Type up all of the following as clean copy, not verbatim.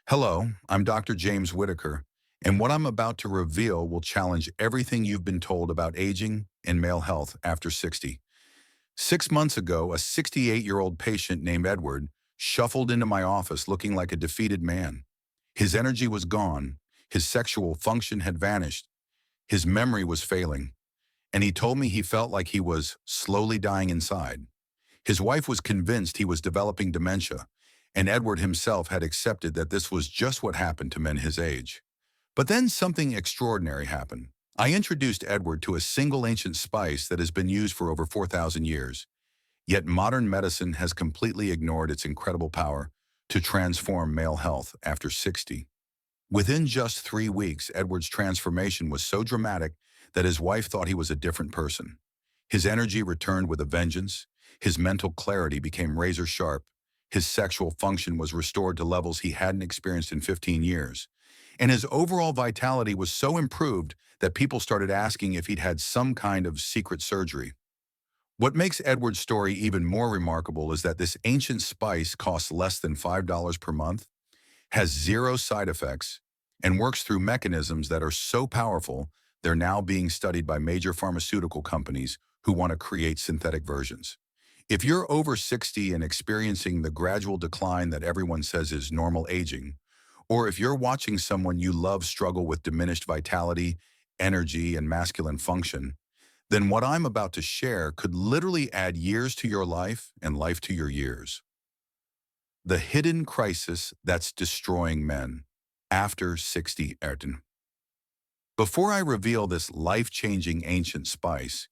Hello, I'm Dr. James Whittaker, and what I'm about to reveal will challenge everything you've been told about aging and male health after 60. 6 months ago, a 68-year-old patient named Edward shuffled into my office looking like a defeated man. His energy was gone, his sexual function had vanished, his memory was failing, and he told me he felt like he was slowly dying inside. His wife was convinced he was developing dementia, and Edward himself had accepted that this was just what happened to men his age. But then something extraordinary happened. I introduced Edward to a single ancient spice that has been used for over 4,000 years, yet modern medicine has completely ignored its incredible power to transform male health after 60. Within just 3 weeks, Edward's transformation was so dramatic that his wife thought he was a different person. His energy returned with a vengeance, his mental clarity became razor sharp, his sexual function was restored to levels he hadn't experienced in 15 years, and his overall vitality was so improved that people started asking if he'd had some kind of secret surgery. What makes Edward's story even more remarkable is that this ancient spice costs less than $5 per month, has zero side effects, and works through mechanisms that are so powerful they're now being studied by major pharmaceutical companies who want to create synthetic versions. If you're over 60 and experiencing the gradual decline that everyone says is normal aging, or if you're watching someone you love struggle with diminished vitality, energy, and masculine function, then what I'm about to share could literally add years to your life and life to your years. The hidden crisis that's destroying men after 60 Erden. Before I reveal this life-changing ancient spice,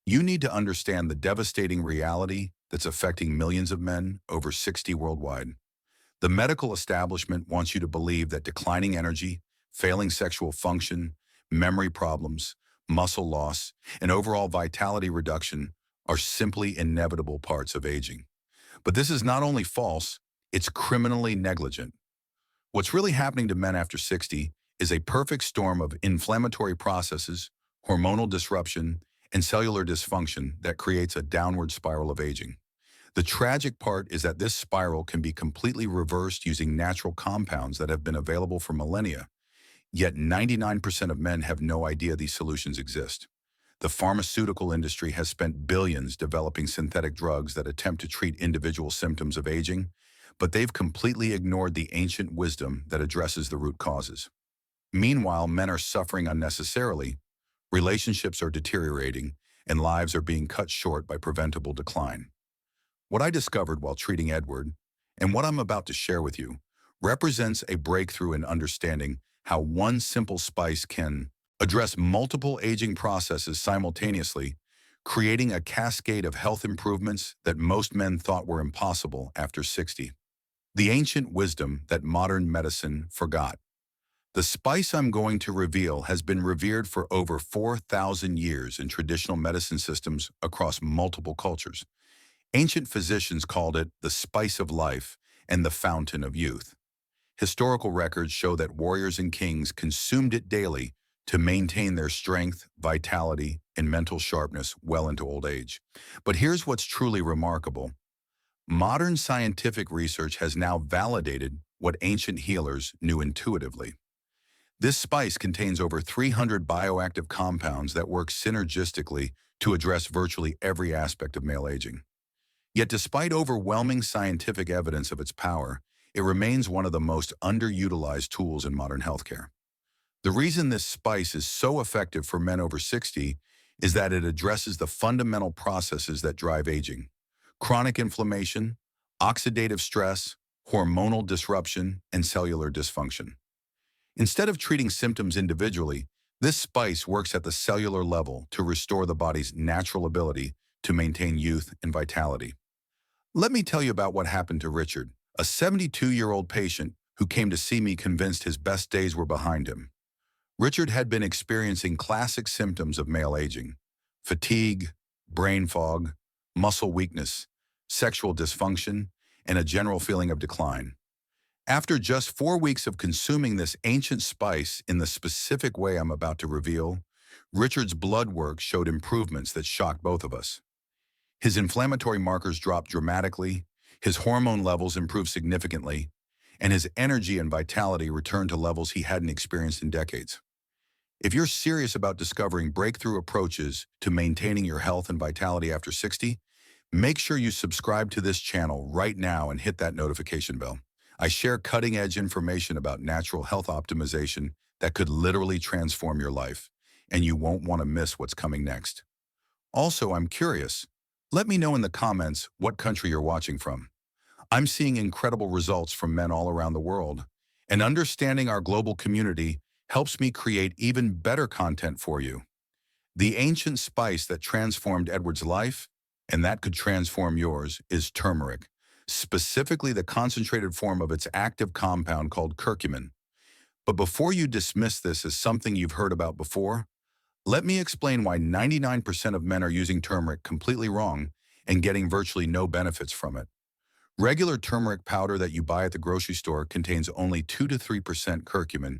you need to understand the devastating reality that's affecting millions of men over 60 worldwide. The medical establishment wants you to believe that declining energy, failing sexual function, memory problems, muscle loss, and overall vitality reduction are simply inevitable parts of aging. But this is not only false, it's criminally negligent. What's really happening to men after 60 is a perfect storm of inflammatory processes, hormonal disruption, and cellular dysfunction that creates a downward spiral of aging. The tragic part is that this spiral can be completely reversed using natural compounds that have been available for millennia, yet 99% of men have no idea these solutions exist. The pharmaceutical industry has spent billions developing synthetic drugs that attempt to treat individual symptoms of aging, but they've completely ignored the ancient wisdom that addresses the root causes. Meanwhile, men are suffering unnecessarily, relationships are deteriorating, and lives are being cut short by preventable decline. What I discovered while treating Edward, and what I'm about to share with you, represents a breakthrough in understanding how one simple spice can address multiple aging processes simultaneously, creating a cascade of health improvements that most men thought were impossible after 60. The ancient wisdom that modern medicine forgot. The spice I'm going to reveal has been revered for over 4,000 years in traditional medicine systems across multiple cultures. Ancient physicians called it the spice of life and the fountain of youth. Historical records show that warriors and kings consumed it daily to maintain their strength, vitality, and mental sharpness well into old age. But here's what's truly remarkable. Modern scientific research has now validated what ancient healers knew intuitively. This spice contains over 300 bioactive compounds that work synergistically to address virtually every aspect of male aging. Yet despite overwhelming scientific evidence of its power, it remains one of the most underutilized tools in modern healthcare. The reason this spice is so effective for men over 60 is that it addresses the fundamental processes that drive aging: chronic inflammation, oxidative stress, hormonal disruption, and cellular dysfunction. Instead of treating symptoms individually, this spice works at the cellular level to restore the body's natural ability to maintain youth and vitality. Let me tell you about what happened to Richard, a 72-year-old patient who came to see me convinced his best days were behind him. Richard had been experiencing classic symptoms of male aging: fatigue, brain fog, muscle weakness, sexual dysfunction, and a general feeling of decline. After just 4 weeks of consuming this ancient spice in the specific way I'm about to reveal, Richard's blood work showed improvements that shocked both of us. His inflammatory markers dropped dramatically, his hormone levels improved significantly, and his energy and vitality returned to levels he hadn't experienced in decades. If you're serious about discovering breakthrough approaches to maintaining your health and vitality after 60, make sure you subscribe to this channel right now and hit that notification bell. I share cutting-edge information about natural health optimization that could literally transform your life, and you won't want to miss what's coming next. Also, I'm curious. Let me know in the comments what country you're watching from. I'm seeing incredible results from men all around the world, and understanding our global community helps me create even better content for you. The ancient spice that transformed Edward's life, and that could transform yours, is turmeric, specifically the concentrated form of its active compound called curcumin. But before you dismiss this as something you've heard about before, let me explain why 99% of men are using turmeric completely wrong and getting virtually no benefits from it. Regular turmeric powder that you buy at the grocery store contains only 2 to 3% curcumin,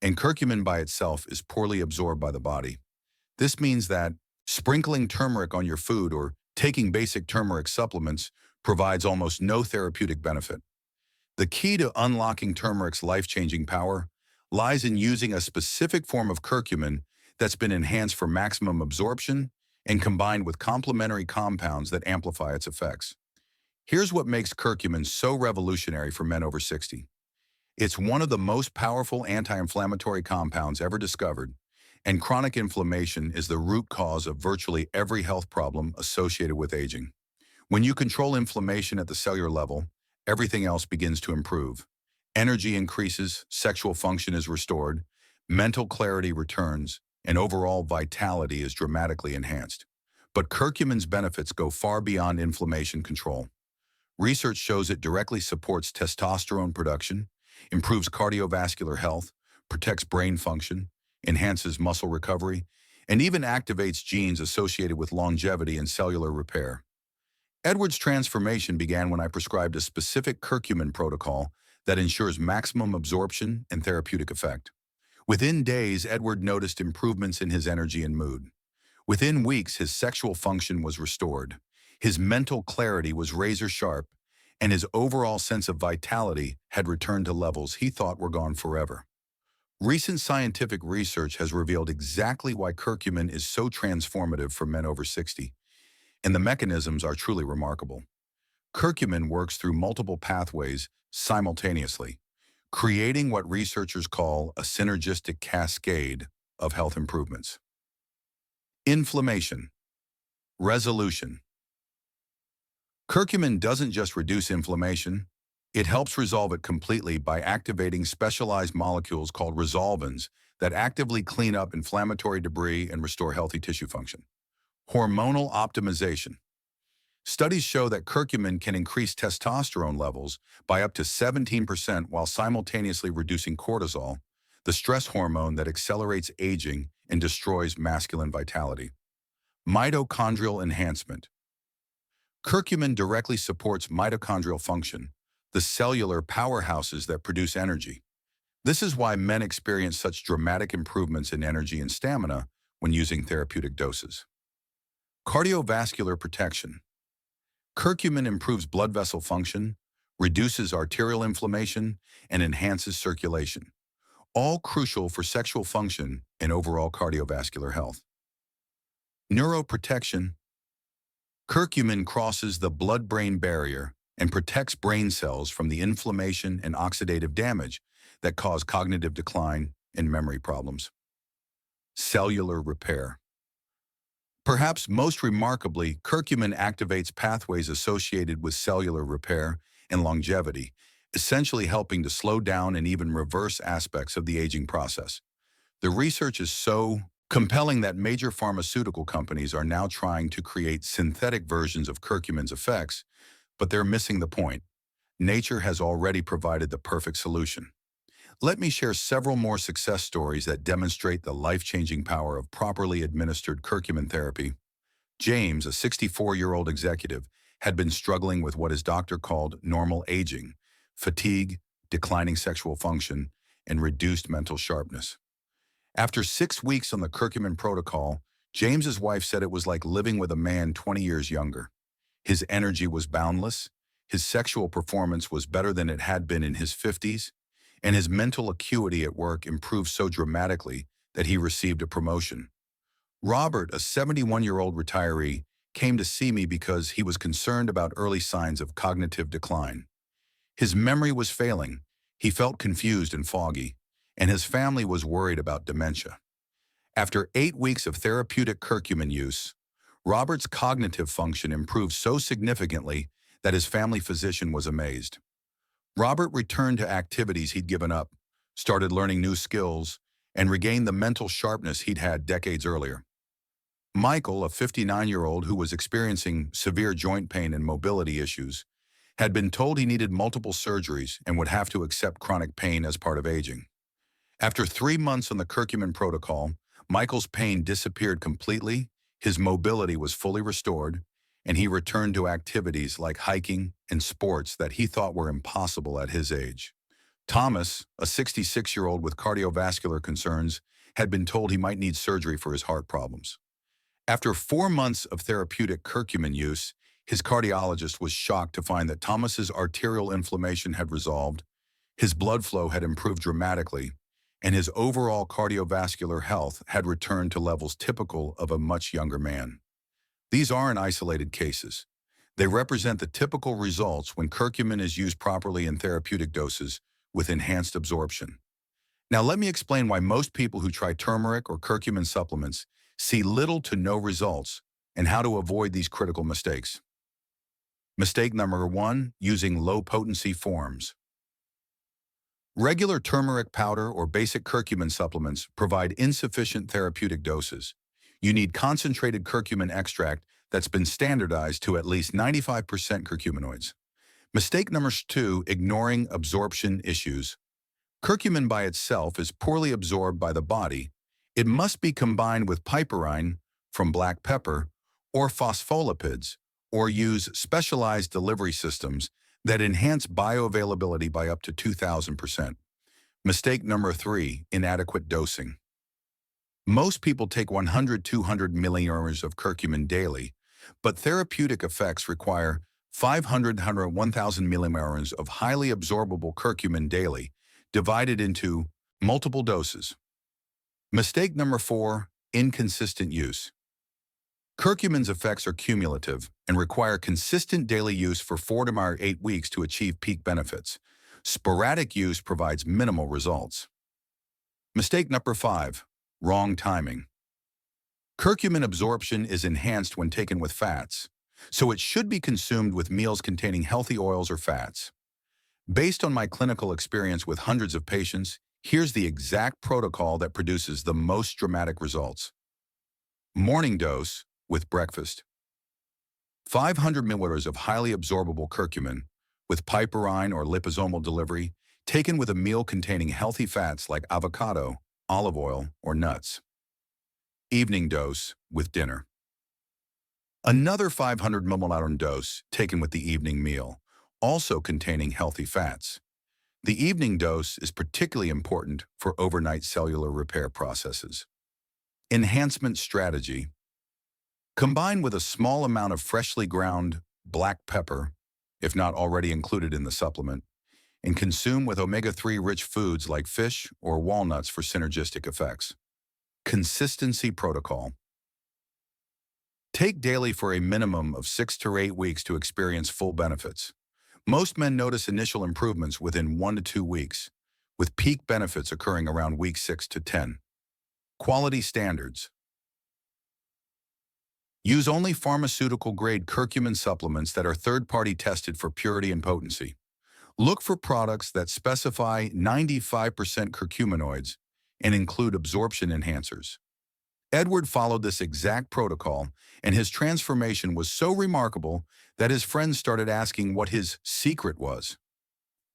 and curcumin by itself is poorly absorbed by the body. This means that sprinkling turmeric on your food or taking basic turmeric supplements provides almost no therapeutic benefit. The key to unlocking turmeric's life-changing power lies in using a specific form of curcumin that's been enhanced for maximum absorption and combined with complementary compounds that amplify its effects. Here's what makes curcumin so revolutionary for men over 60. It's one of the most powerful anti-inflammatory compounds ever discovered, and chronic inflammation is the root cause of virtually every health problem associated with aging. When you control inflammation at the cellular level, everything else begins to improve. Energy increases, sexual function is restored, mental clarity returns, and overall vitality is dramatically enhanced. But curcumin's benefits go far beyond inflammation control. Research shows it directly supports testosterone production, improves cardiovascular health, protects brain function, enhances muscle recovery, and even activates genes associated with longevity and cellular repair. Edward's transformation began when I prescribed a specific curcumin protocol that ensures maximum absorption and therapeutic effect. Within days, Edward noticed improvements in his energy and mood. Within weeks, his sexual function was restored. His mental clarity was razor sharp, and his overall sense of vitality had returned to levels he thought were gone forever. Recent scientific research has revealed exactly why curcumin is so transformative for men over 60, and the mechanisms are truly remarkable. Curcumin works through multiple pathways simultaneously, creating what researchers call a synergistic cascade of health improvements. Inflammation. Resolution. Curcumin doesn't just reduce inflammation, it helps resolve it completely by activating specialized molecules called resolvins that actively clean up inflammatory debris and restore healthy tissue function. Hormonal optimization. Studies show that curcumin can increase testosterone levels by up to 17% while simultaneously reducing cortisol, the stress hormone that accelerates aging and destroys masculine vitality. Mitochondrial enhancement. Curcumin directly supports mitochondrial function, the cellular powerhouses that produce energy. This is why men experience such dramatic improvements in energy and stamina when using therapeutic doses. Cardiovascular protection. Curcumin improves blood vessel function, reduces arterial inflammation, and enhances circulation, all crucial for sexual function and overall cardiovascular health. Neuroprotection. Curcumin crosses the blood-brain barrier and protects brain cells from the inflammation and oxidative damage that cause cognitive decline and memory problems. Cellular repair. Perhaps most remarkably, curcumin activates pathways associated with cellular repair and longevity, essentially helping to slow down and even reverse aspects of the aging process. The research is so compelling that major pharmaceutical companies are now trying to create synthetic versions of curcumin's effects, but they're missing the point. Nature has already provided the perfect solution. Let me share several more success stories that demonstrate the life-changing power of properly administered curcumin therapy. James, a 64-year-old executive, had been struggling with what his doctor called normal aging, fatigue, declining sexual function, and reduced mental sharpness. After 6 weeks on the curcumin protocol, James's wife said it was like living with a man 20 years younger. His energy was boundless, his sexual performance was better than it had been in his 50s, and his mental acuity at work improved so dramatically that he received a promotion. Robert, a 71-year-old retiree, came to see me because he was concerned about early signs of cognitive decline. His memory was failing, he felt confused and foggy, and his family was worried about dementia. After 8 weeks of therapeutic curcumin use, Robert's cognitive function improved so significantly that his family physician was amazed. Robert returned to activities he'd given up, started learning new skills, and regained the mental sharpness he'd had decades earlier. Michael, a 59-year-old who was experiencing severe joint pain and mobility issues, had been told he needed multiple surgeries and would have to accept chronic pain as part of aging. After 3 months on the curcumin protocol, Michael's pain disappeared completely, his mobility was fully restored, and he returned to activities like hiking and sports that he thought were impossible at his age. Thomas, a 66-year-old with cardiovascular concerns, had been told he might need surgery for his heart problems. After 4 months of therapeutic curcumin use, his cardiologist was shocked to find that Thomas's arterial inflammation had resolved, his blood flow had improved dramatically, and his overall cardiovascular health had returned to levels typical of a much younger man. These aren't isolated cases. They represent the typical results when curcumin is used properly in therapeutic doses with enhanced absorption. Now let me explain why most people who try turmeric or curcumin supplements see little to no results and how to avoid these critical mistakes. Mistake number 1, using low-potency forms. Regular turmeric powder or basic curcumin supplements provide insufficient therapeutic doses. You need concentrated curcumin extract that's been standardized to at least 95% curcuminoids. Mistake number 2, ignoring absorption issues. Curcumin by itself is poorly absorbed by the body. It must be combined with piperine from black pepper or phospholipids, or use specialized delivery systems that enhance bioavailability by up to 2,000%. Mistake number 3, inadequate dosing. Most people take 100-200 milliliters of curcumin daily, but therapeutic effects require 500-1,000 milliliters of highly absorbable curcumin daily, divided into multiple doses. Mistake number 4, inconsistent use. Curcumin's effects are cumulative and require consistent daily use for 4 to 8 weeks to achieve peak benefits. Sporadic use provides minimal results. Mistake number 5, wrong timing. Curcumin absorption is enhanced when taken with fats, so it should be consumed with meals containing healthy oils or fats. Based on my clinical experience with hundreds of patients, here's the exact protocol that produces the most dramatic results. Morning dose with breakfast. 500 milliliters of highly absorbable curcumin with piperine or liposomal delivery, taken with a meal containing healthy fats like avocado, olive oil, or nuts. Evening dose with dinner. Another 500 milliliter dose taken with the evening meal, also containing healthy fats. The evening dose is particularly important for overnight cellular repair processes. Enhancement strategy. Combine with a small amount of freshly ground black pepper, if not already included in the supplement, and consume with omega-3 rich foods like fish or walnuts for synergistic effects. Consistency protocol. Take daily for a minimum of 6 to 8 weeks to experience full benefits. Most men notice initial improvements within 1 to 2 weeks, with peak benefits occurring around week 6 to 10. Quality standards. Use only pharmaceutical-grade curcumin supplements that are third-party tested for purity and potency. Look for products that specify 95% curcuminoids and include absorption enhancers. Edward followed this exact protocol, and his transformation was so remarkable that his friends started asking what his secret was.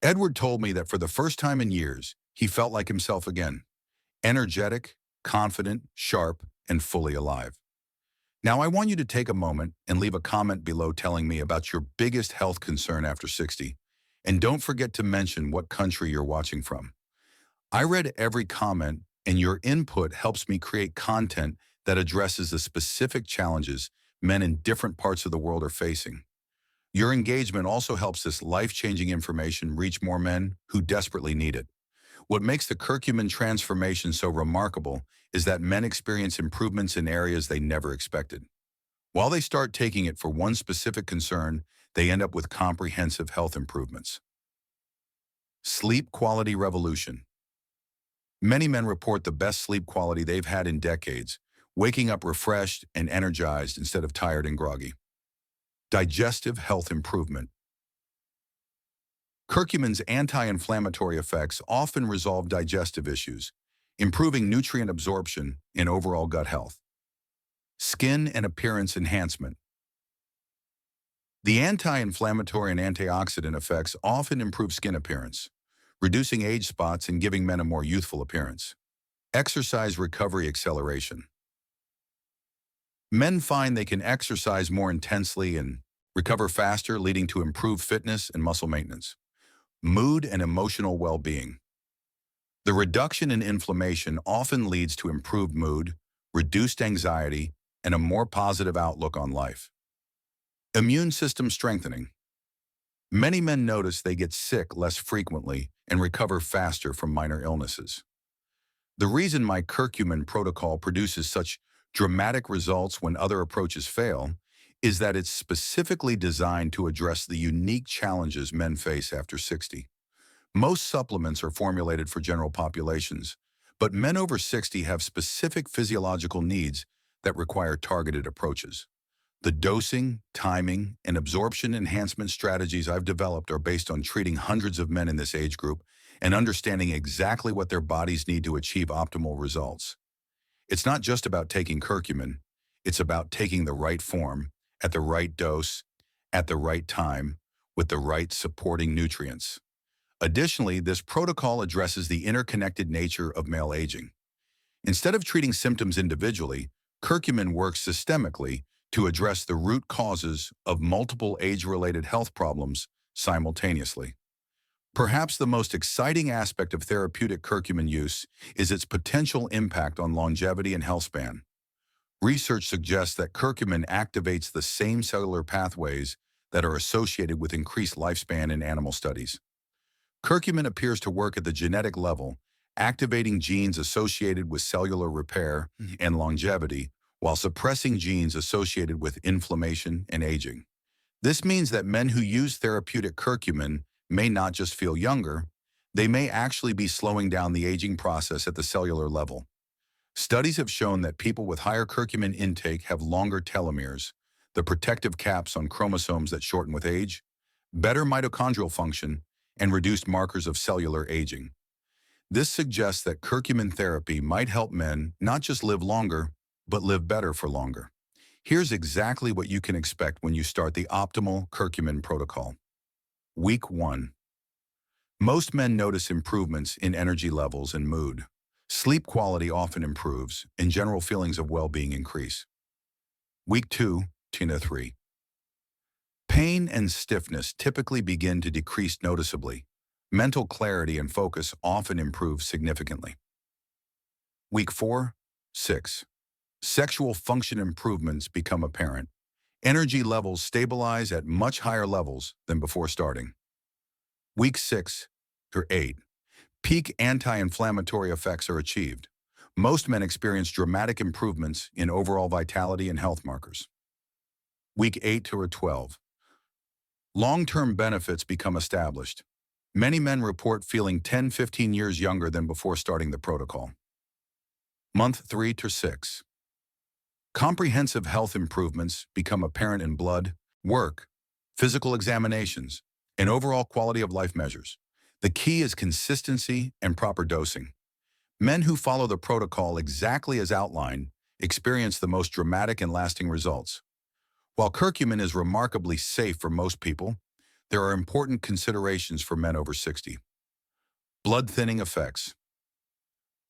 Edward told me that for the first time in years, he felt like himself again, energetic, confident, sharp, and fully alive. Now, I want you to take a moment and leave a comment below telling me about your biggest health concern after 60. And don't forget to mention what country you're watching from. I read every comment, and your input helps me create content that addresses the specific challenges men in different parts of the world are facing. Your engagement also helps this life-changing information reach more men who desperately need it. What makes the curcumin transformation so remarkable is that men experience improvements in areas they never expected. While they start taking it for one specific concern, they end up with comprehensive health improvements. Sleep quality revolution. Many men report the best sleep quality they've had in decades, waking up refreshed and energized instead of tired and groggy. Digestive health improvement. Curcumin's anti-inflammatory effects often resolve digestive issues, improving nutrient absorption and overall gut health. Skin and appearance enhancement. The anti-inflammatory and antioxidant effects often improve skin appearance, reducing age spots and giving men a more youthful appearance. Exercise recovery acceleration. Men find they can exercise more intensely and recover faster, leading to improved fitness and muscle maintenance. Mood and emotional well-being. The reduction in inflammation often leads to improved mood, reduced anxiety, and a more positive outlook on life. Immune system strengthening. Many men notice they get sick less frequently and recover faster from minor illnesses. The reason my curcumin protocol produces such dramatic results when other approaches fail is that it's specifically designed to address the unique challenges men face after 60. Most supplements are formulated for general populations, but men over 60 have specific physiological needs that require targeted approaches. The dosing, timing, and absorption enhancement strategies I've developed are based on treating hundreds of men in this age group and understanding exactly what their bodies need to achieve optimal results. It's not just about taking curcumin, it's about taking the right form, at the right dose, at the right time, with the right supporting nutrients. Additionally, this protocol addresses the interconnected nature of male aging. Instead of treating symptoms individually, curcumin works systemically to address the root causes of multiple age-related health problems simultaneously. Perhaps the most exciting aspect of therapeutic curcumin use is its potential impact on longevity and health span. Research suggests that curcumin activates the same cellular pathways that are associated with increased lifespan in animal studies. Curcumin appears to work at the genetic level, activating genes associated with cellular repair and longevity, while suppressing genes associated with inflammation and aging. This means that men who use therapeutic curcumin may not just feel younger, they may actually be slowing down the aging process at the cellular level. Studies have shown that people with higher curcumin intake have longer telomeres, the protective caps on chromosomes that shorten with age, better mitochondrial function, and reduced markers of cellular aging. This suggests that curcumin therapy might help men not just live longer, but live better for longer. Here's exactly what you can expect when you start the optimal curcumin protocol. Week 1. Most men notice improvements in energy levels and mood. Sleep quality often improves, and general feelings of well-being increase. Week 2 to 3. Pain and stiffness typically begin to decrease noticeably. Mental clarity and focus often improve significantly. Week 4, 6. Sexual function improvements become apparent. Energy levels stabilize at much higher levels than before starting. Week 6 to 8. Peak anti-inflammatory effects are achieved. Most men experience dramatic improvements in overall vitality and health markers. Week 8 to 12. Long-term benefits become established. Many men report feeling 10-15 years younger than before starting the protocol. Month 3 to 6. Comprehensive health improvements become apparent in blood, work, physical examinations, and overall quality of life measures. The key is consistency and proper dosing. Men who follow the protocol exactly as outlined experience the most dramatic and lasting results. While curcumin is remarkably safe for most people, there are important considerations for men over 60. Blood thinning effects.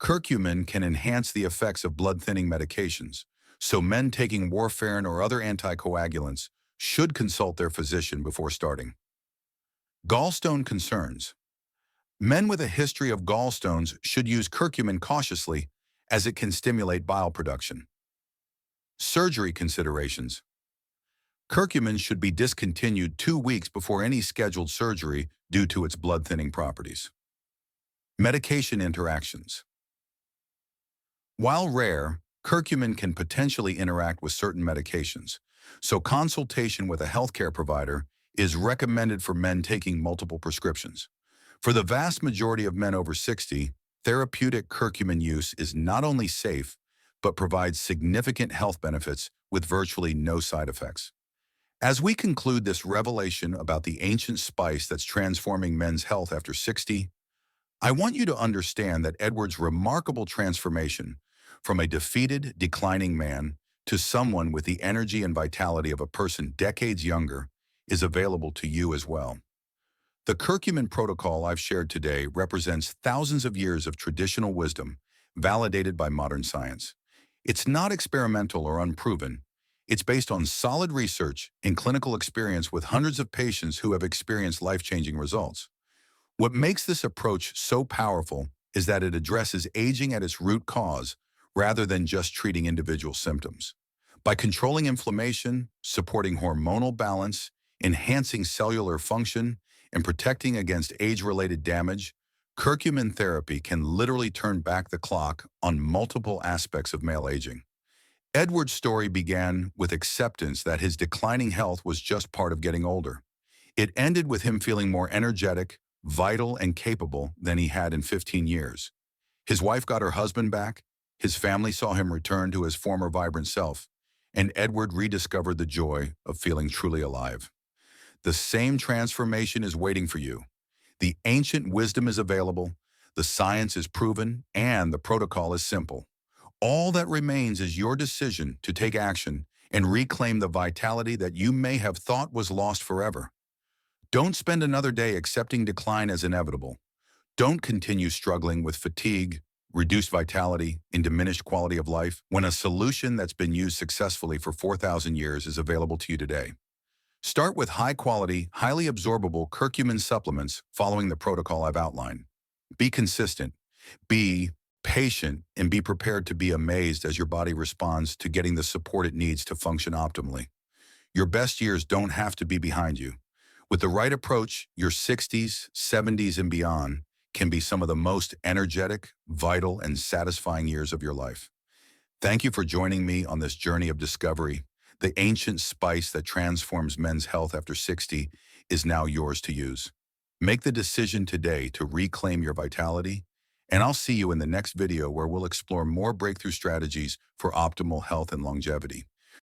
Curcumin can enhance the effects of blood-thinning medications, so men taking warfarin or other anticoagulants should consult their physician before starting. Gallstone concerns. Men with a history of gallstones should use curcumin cautiously, as it can stimulate bile production. Surgery considerations. Curcumin should be discontinued 2 weeks before any scheduled surgery due to its blood-thinning properties. Medication interactions. While rare, curcumin can potentially interact with certain medications, so consultation with a healthcare provider is recommended for men taking multiple prescriptions. For the vast majority of men over 60, therapeutic curcumin use is not only safe, but provides significant health benefits with virtually no side effects. As we conclude this revelation about the ancient spice that's transforming men's health after 60, I want you to understand that Edward's remarkable transformation from a defeated, declining man to someone with the energy and vitality of a person decades younger is available to you as well. The curcumin protocol I've shared today represents thousands of years of traditional wisdom validated by modern science. It's not experimental or unproven. It's based on solid research and clinical experience with hundreds of patients who have experienced life-changing results. What makes this approach so powerful is that it addresses aging at its root cause rather than just treating individual symptoms. By controlling inflammation, supporting hormonal balance, enhancing cellular function, and protecting against age-related damage, curcumin therapy can literally turn back the clock on multiple aspects of male aging. Edward's story began with acceptance that his declining health was just part of getting older. It ended with him feeling more energetic, vital, and capable than he had in 15 years. His wife got her husband back, his family saw him return to his former vibrant self, and Edward rediscovered the joy of feeling truly alive. The same transformation is waiting for you. The ancient wisdom is available, the science is proven, and the protocol is simple. All that remains is your decision to take action and reclaim the vitality that you may have thought was lost forever. Don't spend another day accepting decline as inevitable. Don't continue struggling with fatigue, reduced vitality, and diminished quality of life when a solution that's been used successfully for 4,000 years is available to you today. Start with high-quality, highly absorbable curcumin supplements following the protocol I've outlined. Be consistent, be patient, and be prepared to be amazed as your body responds to getting the support it needs to function optimally. Your best years don't have to be behind you. With the right approach, your 60s, 70s, and beyond can be some of the most energetic, vital, and satisfying years of your life. Thank you for joining me on this journey of discovery. The ancient spice that transforms men's health after 60 is now yours to use. Make the decision today to reclaim your vitality, and I'll see you in the next video where we'll explore more breakthrough strategies for optimal health and longevity.